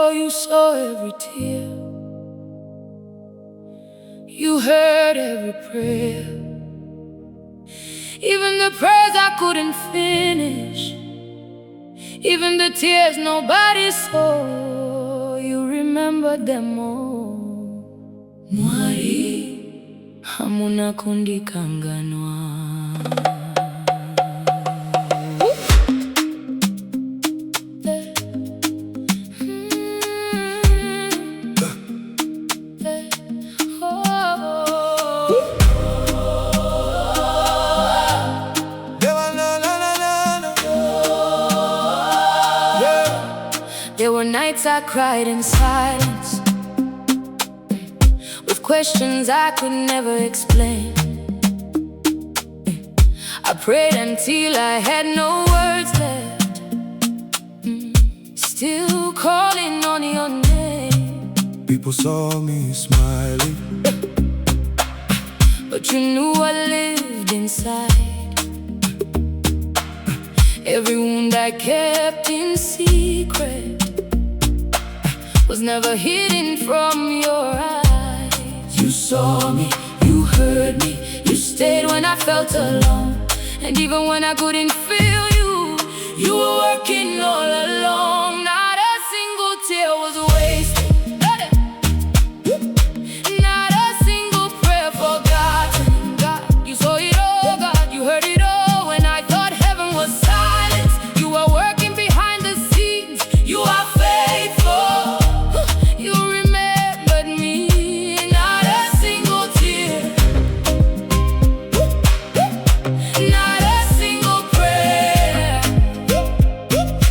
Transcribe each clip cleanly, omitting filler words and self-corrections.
Oh, you saw every tear, you heard every prayer, even the prayers I couldn't finish, even the tears nobody saw. You remembered them all. Mwari Havana Kukanganwa. There were nights I cried in silence, with questions I could never explain. I prayed until I had no words left, still calling on your name. People saw me smiling, but you knew I lived inside. Every wound I kept in secret was never hidden from your eyes. You saw me, you heard me, you stayed when I felt alone. And even when I couldn't feel you, you were working all along. Not a single tear was wasted, not a single prayer forgotten. God, you saw it all, God, you heard it all. When I thought heaven was silent, you were working behind the scenes. You are faithful. You remembered me. Not a single tear, not a single prayer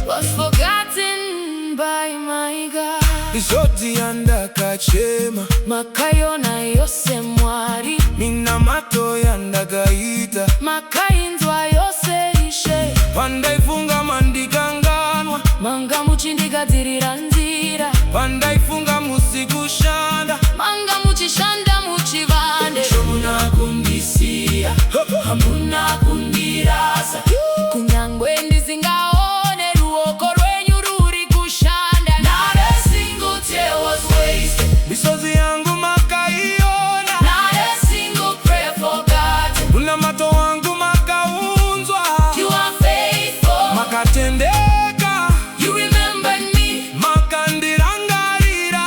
was forgotten by my God. Ishoti yanda kachema, Makayona yose mwari, mina mato yanda gaita, makayinzwa yose ishe, pandaifunga mandikanganwa, manga muchindikadzirira nzira, pandaifunga musikushanda, manga muchishanda muchivande. Shona kundisiya, Hamuna kundirasa, kunyangwe ndisingaone ruoko rwenyu ruri kushanda. Not a single tear was wasted, misozi yangu makaiona, not a single prayer forgotten. una mato wangu makaunzwa, You are faithful. makatendeka, You remembered me. makandirangarira.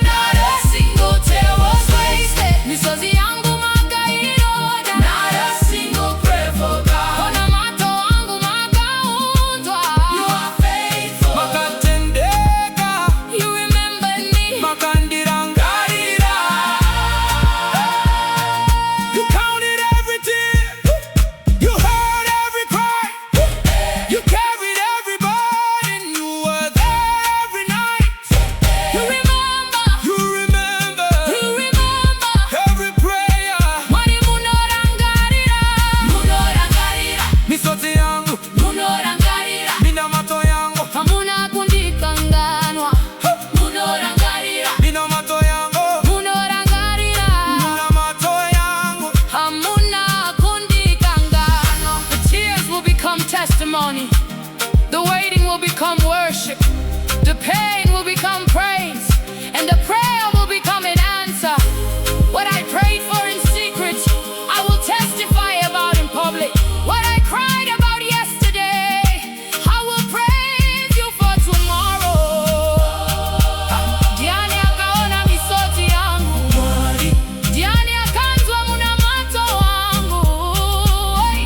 Not a single tear was wasted. Misozi yangu makaiona, not a single prayer forgotten. Ona mato wangu makaunzwa. You are faithful. Makatendeka, You remembered me. makandirangarira. You counted every tear, you heard every cry, you carried every burden, you were there every night. You remember. You remember You remember. every prayer. Mwari munorangarira, munorangarira, Misozi yangu, munorangarira. mina mato yangu, Hamuna kundikanganwa, munorangarira, mina mato yangu, munorangarira. mina mato yangu. Hamuna kundikanganwa. The tears will become testimony, the waiting will become worship, the pain will become praise, and the prayer will become an answer. What I prayed for in secret, I will testify about in public. What I cried about yesterday, I will praise you for tomorrow. Diani akaona misozi yangu, Mwari, Diani akanzwa muna mato wangu.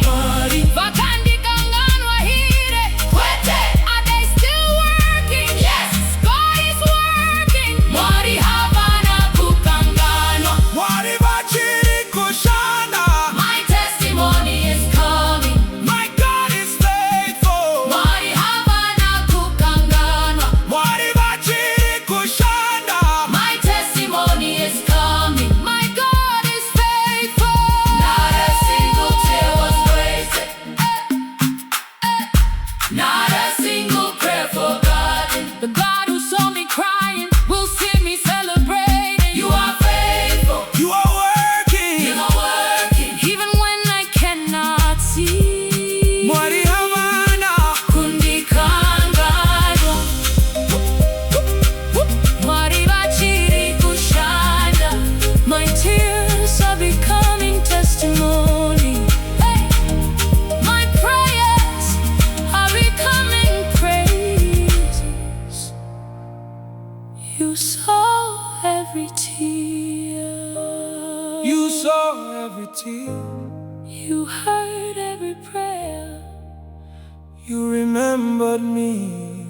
Mwari, Vakandikanganwa hire, kwete. Are they still working? Yes, God is working. Mwari Havana Kukanganwa. authority. You heard every prayer. You remembered me.